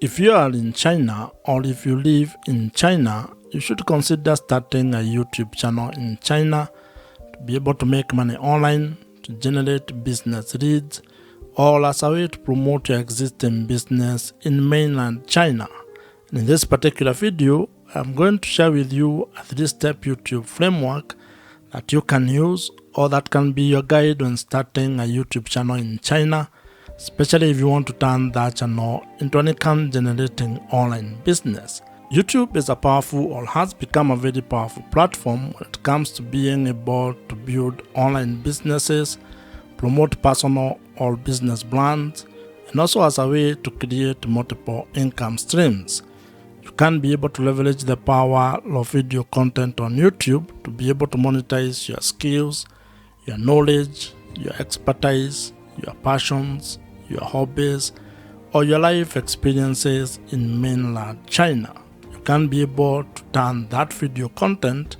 If you are in China or if you live in China, you should consider starting a YouTube channel in China to be able to make money online, to generate business leads, or as a way to promote your existing business in mainland China. And in this particular video, I'm going to share with you a 3-step YouTube framework that you can use or that can be your guide when starting a YouTube channel in China, especially if you want to turn that channel into an income generating online business. YouTube is a powerful or has become a very powerful platform when it comes to being able to build online businesses, promote personal or business brands, and also as a way to create multiple income streams. You can be able to leverage the power of video content on YouTube to be able to monetize your skills, your knowledge, your expertise, your passions, your hobbies, or your life experiences in mainland China. You can be able to turn that video content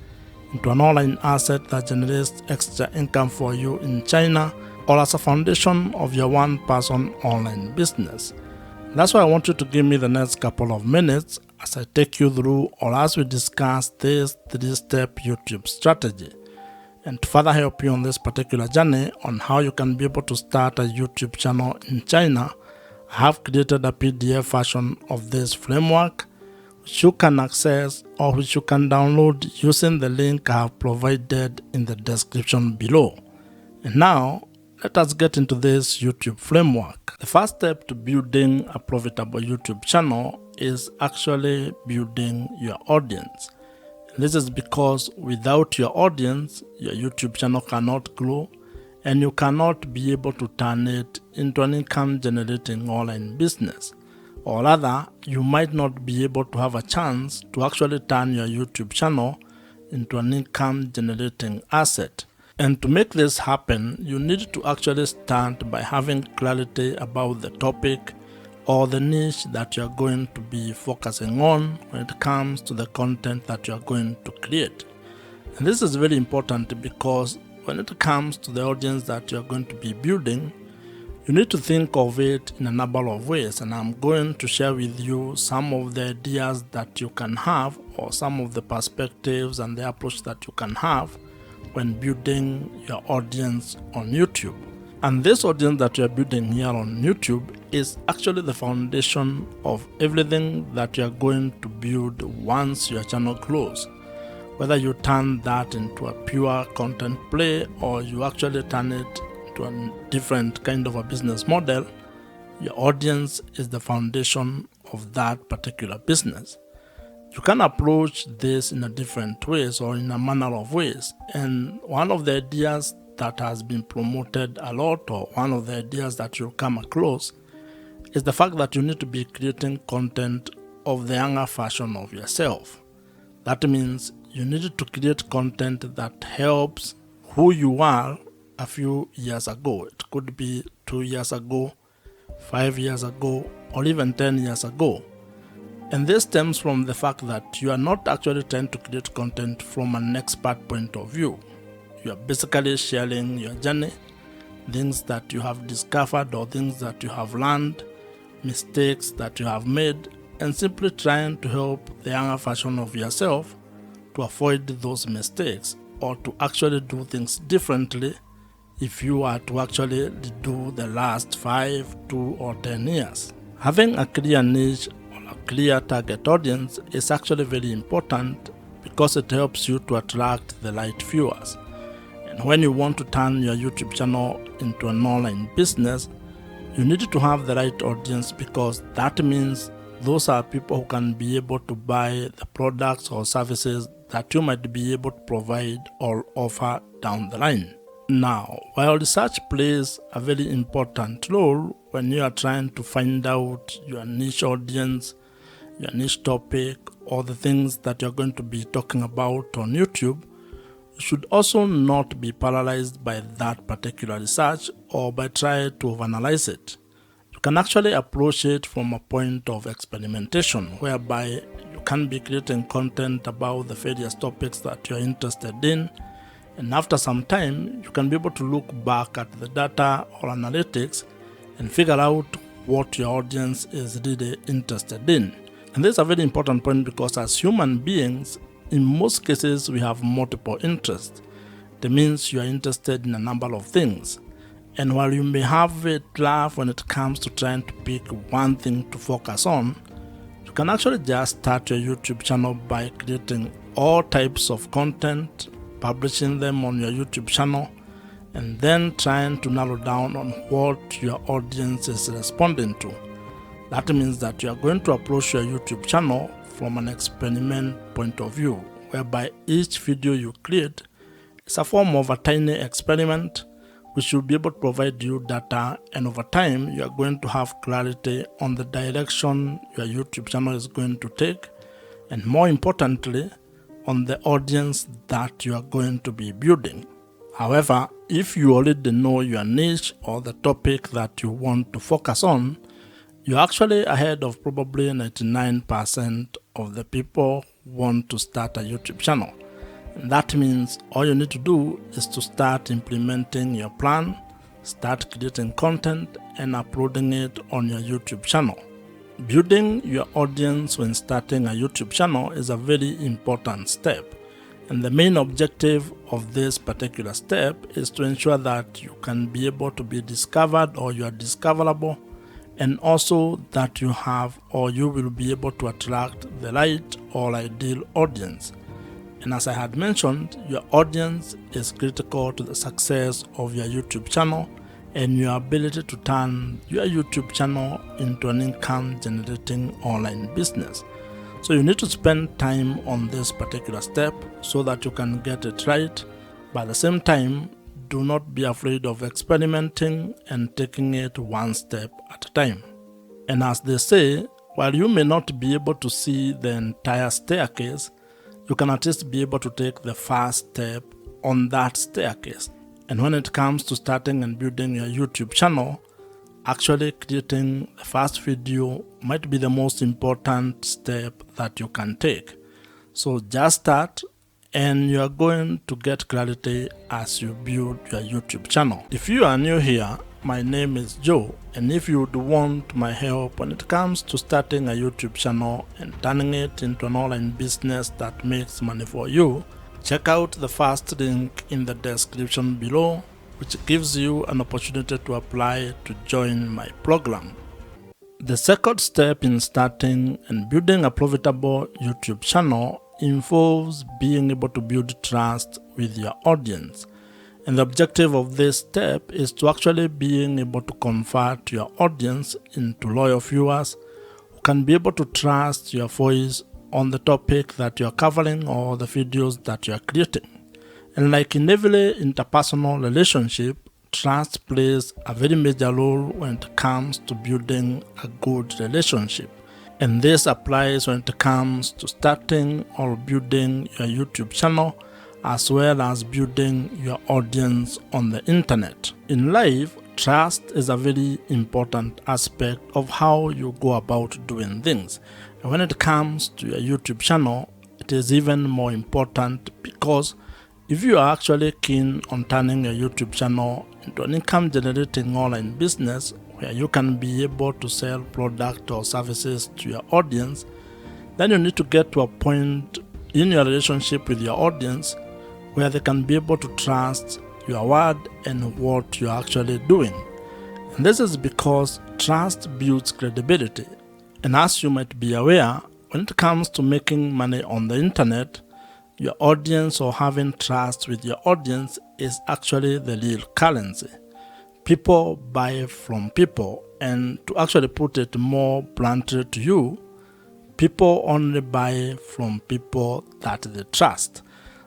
into an online asset that generates extra income for you in China or as a foundation of your one-person online business. That's why I want you to give me the next couple of minutes as I take you through or as we discuss this 3-step YouTube strategy. And to further help you on this particular journey on how you can be able to start a YouTube channel in China, I have created a PDF version of this framework which you can access or which you can download using the link I have provided in the description below. And now, let us get into this YouTube framework. The first step to building a profitable YouTube channel is actually building your audience. This is because without your audience, your YouTube channel cannot grow and you cannot be able to turn it into an income generating online business. Or rather, you might not be able to have a chance to actually turn your YouTube channel into an income generating asset. And to make this happen, you need to actually start by having clarity about the topic or the niche that you're going to be focusing on when it comes to the content that you're going to create. And this is very important because when it comes to the audience that you're going to be building, you need to think of it in a number of ways, and I'm going to share with you some of the ideas that you can have or some of the perspectives and the approach that you can have when building your audience on YouTube. And this audience that you're building here on YouTube is actually the foundation of everything that you're going to build once your channel grows. Whether you turn that into a pure content play or you actually turn it into a different kind of a business model, your audience is the foundation of that particular business. You can approach this in a different ways or in a manner of ways. And one of the ideas that has been promoted a lot, or one of the ideas that you'll come across, is the fact that you need to be creating content of the younger version of yourself. That means you need to create content that helps who you are a few years ago. It could be 2 years ago, 5 years ago, or even 10 years ago. And this stems from the fact that you are not actually trying to create content from an expert point of view. You are basically sharing your journey, things that you have discovered or things that you have learned, mistakes that you have made, and simply trying to help the younger version of yourself to avoid those mistakes or to actually do things differently if you are to actually do the last 5, 2, or 10 years. Having a clear niche or a clear target audience is actually very important because it helps you to attract the right viewers. And when you want to turn your YouTube channel into an online business, you need to have the right audience because that means those are people who can be able to buy the products or services that you might be able to provide or offer down the line. Now, while research plays a very important role when you are trying to find out your niche audience, your niche topic, or the things that you're going to be talking about on YouTube, you should also not be paralyzed by that particular research or by trying to overanalyze it. You can actually approach it from a point of experimentation, whereby you can be creating content about the various topics that you're interested in, and after some time, you can be able to look back at the data or analytics and figure out what your audience is really interested in. And this is a very important point because as human beings, in most cases, we have multiple interests. That means you are interested in a number of things. And while you may have a drive when it comes to trying to pick one thing to focus on, you can actually just start your YouTube channel by creating all types of content, publishing them on your YouTube channel, and then trying to narrow down on what your audience is responding to. That means that you are going to approach your YouTube channel from an experiment point of view, whereby each video you create is a form of a tiny experiment which will be able to provide you data, and over time you are going to have clarity on the direction your YouTube channel is going to take, and more importantly, on the audience that you are going to be building. However, if you already know your niche or the topic that you want to focus on, you're actually ahead of probably 99% of the people who want to start a YouTube channel. And that means all you need to do is to start implementing your plan, start creating content, and uploading it on your YouTube channel. Building your audience when starting a YouTube channel is a very important step. And the main objective of this particular step is to ensure that you can be able to be discovered, or you are discoverable, and also that you have, or you will be able to attract the right or ideal audience. And as I had mentioned, your audience is critical to the success of your YouTube channel and your ability to turn your YouTube channel into an income generating online business. So you need to spend time on this particular step so that you can get it right. But at the same time, do not be afraid of experimenting and taking it one step at a time. And as they say, while you may not be able to see the entire staircase, you can at least be able to take the first step on that staircase. And when it comes to starting and building your YouTube channel, actually creating the first video might be the most important step that you can take. So just start, and you are going to get clarity as you build your YouTube channel. If you are new here, my name is Joe, and if you would want my help when it comes to starting a YouTube channel and turning it into an online business that makes money for you, check out the first link in the description below, which gives you an opportunity to apply to join my program. The second step in starting and building a profitable YouTube channel involves being able to build trust with your audience. And the objective of this step is to actually being able to convert your audience into loyal viewers who can be able to trust your voice on the topic that you are covering or the videos that you are creating. And like in every interpersonal relationship, trust plays a very major role when it comes to building a good relationship. And this applies when it comes to starting or building your YouTube channel, as well as building your audience on the internet. In life, trust is a very important aspect of how you go about doing things. And when it comes to your YouTube channel, it is even more important, because if you are actually keen on turning your YouTube channel into an income generating online business where you can be able to sell products or services to your audience, then you need to get to a point in your relationship with your audience where they can be able to trust your word and what you're actually doing. And this is because trust builds credibility. And as you might be aware, when it comes to making money on the internet, your audience, or having trust with your audience, is actually the real currency. People buy from people, and to actually put it more bluntly to you, people only buy from people that they trust.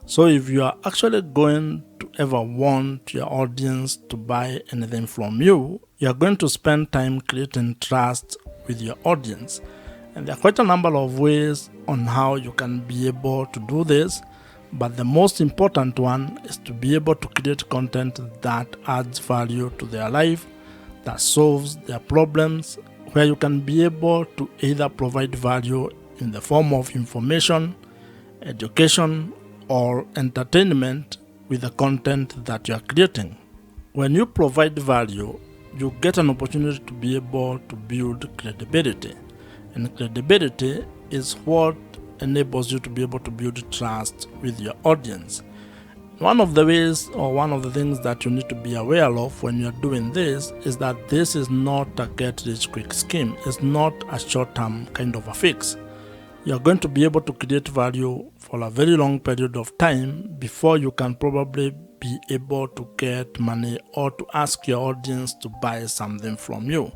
So if you are actually going to ever want your audience to buy anything from you, you are going to spend time creating trust with your audience. And there are quite a number of ways on how you can be able to do this, but the most important one is to be able to create content that adds value to their life, that solves their problems, where you can be able to either provide value in the form of information, education, or entertainment with the content that you are creating. When you provide value, you get an opportunity to be able to build credibility. And credibility is what enables you to be able to build trust with your audience. One of the ways or one of the things that you need to be aware of when you're doing this is that this is not a get-rich-quick scheme. It's not a short-term kind of a fix. You're going to be able to create value for a very long period of time before you can probably be able to get money or to ask your audience to buy something from you.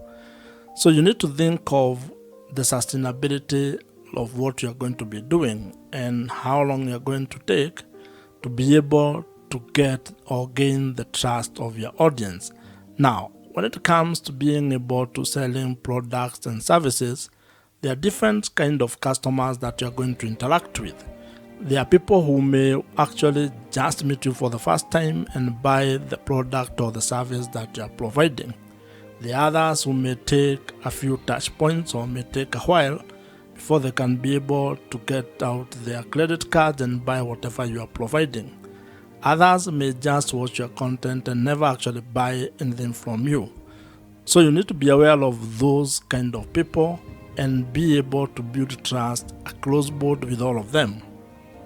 So you need to think of the sustainability of what you're going to be doing and how long you're going to take to be able to get or gain the trust of your audience. Now, when it comes to being able to selling products and services, there are different kind of customers that you're going to interact with. There are people who may actually just meet you for the first time and buy the product or the service that you're providing. The others who may take a few touch points or may take a while before they can be able to get out their credit cards and buy whatever you are providing. Others may just watch your content and never actually buy anything from you. So you need to be aware of those kind of people and be able to build trust across board with all of them.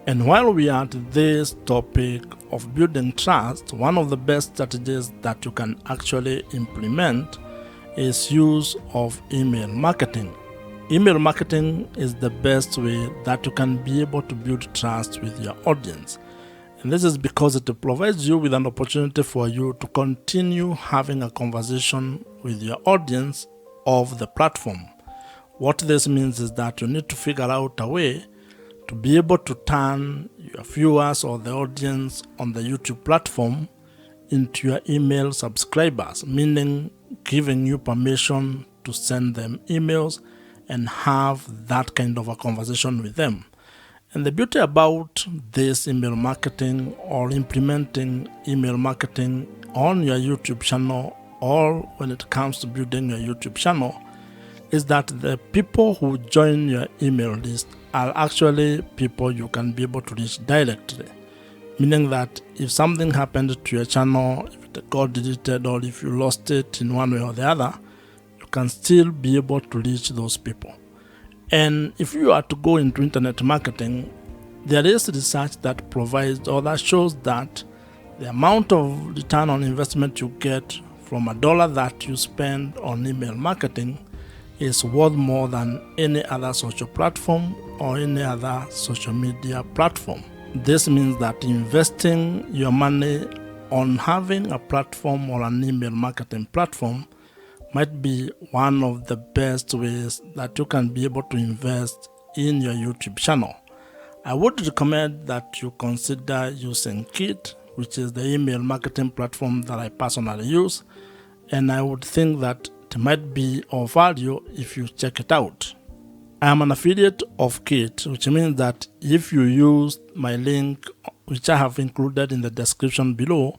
And while we are at this topic of building trust, one of the best strategies that you can actually implement is use of email marketing. Email marketing is the best way that you can be able to build trust with your audience. And this is because it provides you with an opportunity for you to continue having a conversation with your audience of the platform. What this means is that you need to figure out a way to be able to turn your viewers or the audience on the YouTube platform into your email subscribers, meaning giving you permission to send them emails and have that kind of a conversation with them. And the beauty about this email marketing or implementing email marketing on your YouTube channel or when it comes to building your YouTube channel is that the people who join your email list are actually people you can be able to reach directly. Meaning that if something happened to your channel, if it got deleted or if you lost it in one way or the other, you can still be able to reach those people. And if you are to go into internet marketing, there is research that provides or that shows that the amount of return on investment you get from $1 that you spend on email marketing is worth more than any other social platform or any other social media platform. This means that investing your money on having a platform or an email marketing platform might be one of the best ways that you can be able to invest in your YouTube channel. I would recommend that you consider using Kit, which is the email marketing platform that I personally use, and I would think that it might be of value if you check it out. I am an affiliate of Kit, which means that if you use my link, which I have included in the description below,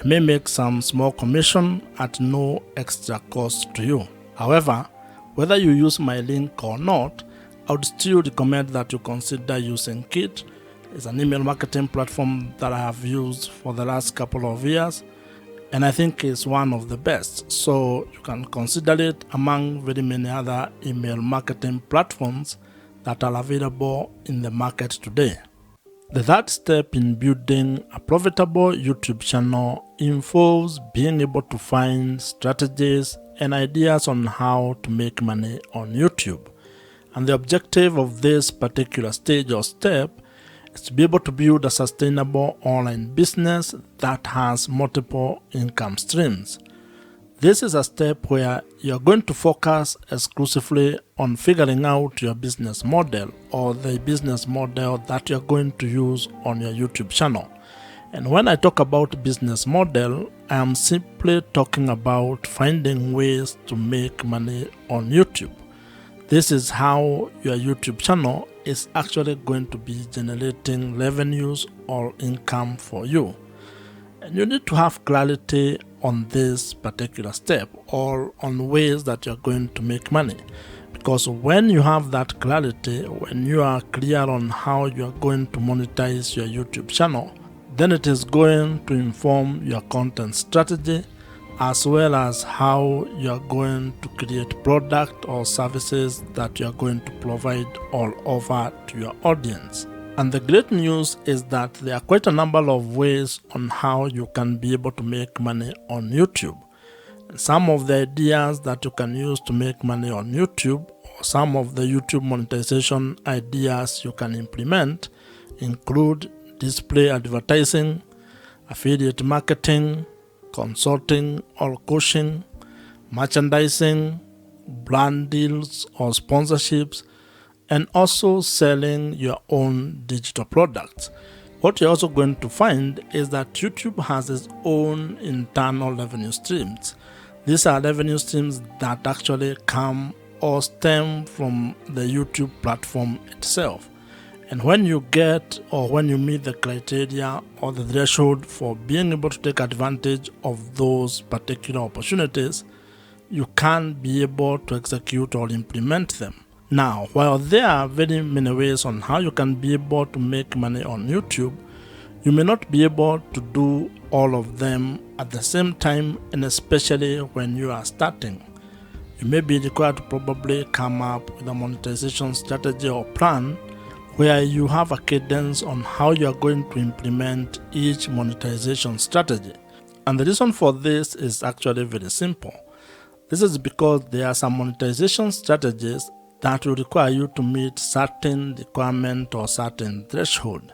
I may make some small commission at no extra cost to you. However, whether you use my link or not, I would still recommend that you consider using Kit. It's an email marketing platform that I have used for the last couple of years, and I think it's one of the best. So you can consider it among very many other email marketing platforms that are available in the market today. The third step in building a profitable YouTube channel involves being able to find strategies and ideas on how to make money on YouTube. And the objective of this particular stage or step is to be able to build a sustainable online business that has multiple income streams. This is a step where you're going to focus exclusively on figuring out your business model or the business model that you're going to use on your YouTube channel. And when I talk about business model, I am simply talking about finding ways to make money on YouTube. This is how your YouTube channel is actually going to be generating revenues or income for you. And you need to have clarity on this particular step or on ways that you're going to make money. Because when you have that clarity, when you are clear on how you are going to monetize your YouTube channel, then it is going to inform your content strategy as well as how you are going to create product or services that you are going to provide all over to your audience. And the great news is that there are quite a number of ways on how you can be able to make money on YouTube. And some of the ideas that you can use to make money on YouTube, or some of the YouTube monetization ideas you can implement, include display advertising, affiliate marketing, consulting or coaching, merchandising, brand deals or sponsorships, and also selling your own digital products. What you're also going to find is that YouTube has its own internal revenue streams. These are revenue streams that actually come or stem from the YouTube platform itself. And when you get or when you meet the criteria or the threshold for being able to take advantage of those particular opportunities, you can be able to execute or implement them. Now, while there are very many ways on how you can be able to make money on YouTube, you may not be able to do all of them at the same time, and especially when you are starting. You may be required to probably come up with a monetization strategy or plan where you have a cadence on how you are going to implement each monetization strategy. And the reason for this is actually very simple. This is because there are some monetization strategies that will require you to meet certain requirement or certain threshold.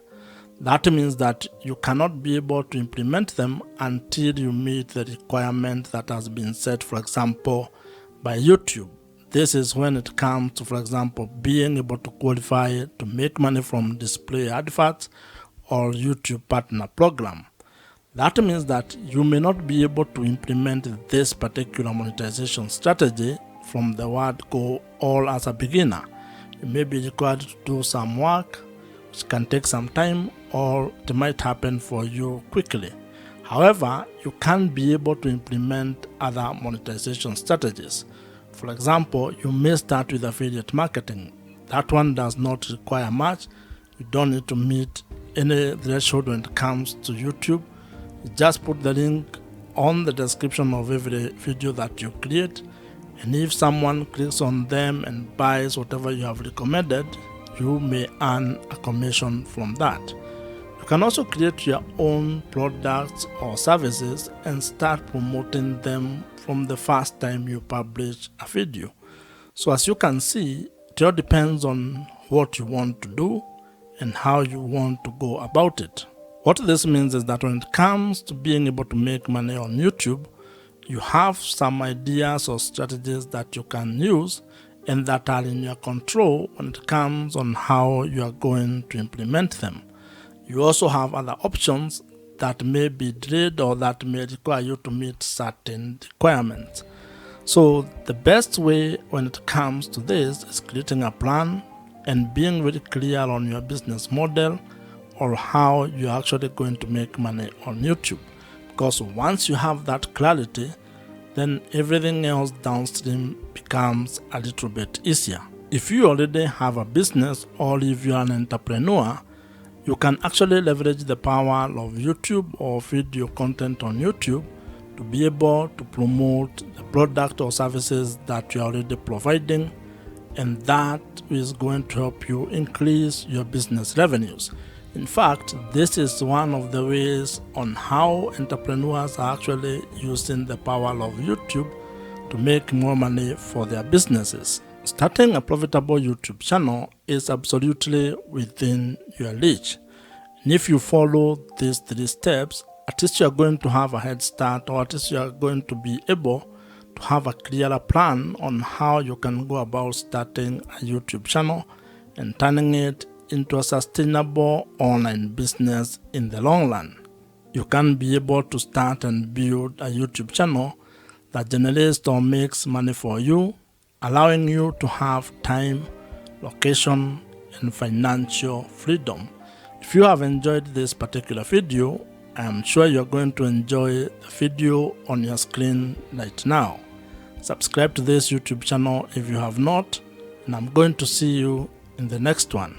That means that you cannot be able to implement them until you meet the requirement that has been set, for example, by YouTube. This is when it comes to, for example, being able to qualify to make money from display adverts or YouTube partner program. That means that you may not be able to implement this particular monetization strategy from the word go all as a beginner. You may be required to do some work, which can take some time, or it might happen for you quickly. However, you can be able to implement other monetization strategies. For example, you may start with affiliate marketing. That one does not require much. You don't need to meet any threshold when it comes to YouTube. You just put the link on the description of every video that you create, and if someone clicks on them and buys whatever you have recommended, you may earn a commission from that. You can also create your own products or services and start promoting them from the first time you publish a video. So as you can see, it all depends on what you want to do and how you want to go about it. What this means is that when it comes to being able to make money on YouTube, you have some ideas or strategies that you can use and that are in your control when it comes on how you are going to implement them. You also have other options that may be delayed or that may require you to meet certain requirements. So the best way when it comes to this is creating a plan and being very clear on your business model or how you're actually going to make money on YouTube. Because once you have that clarity, then everything else downstream becomes a little bit easier. If you already have a business or if you're an entrepreneur, you can actually leverage the power of YouTube or video content on YouTube to be able to promote the product or services that you're already providing, and that is going to help you increase your business revenues. In fact, this is one of the ways on how entrepreneurs are actually using the power of YouTube to make more money for their businesses. Starting a profitable YouTube channel is absolutely within your reach. And if you follow these 3 steps, at least you are going to have a head start, or at least you are going to be able to have a clearer plan on how you can go about starting a YouTube channel and turning it into a sustainable online business in the long run. You can be able to start and build a YouTube channel that generates or makes money for you, allowing you to have time, location, and financial freedom. If you have enjoyed this particular video, I am sure you're going to enjoy the video on your screen right now. Subscribe to this YouTube channel if you have not, and I'm going to see you in the next one.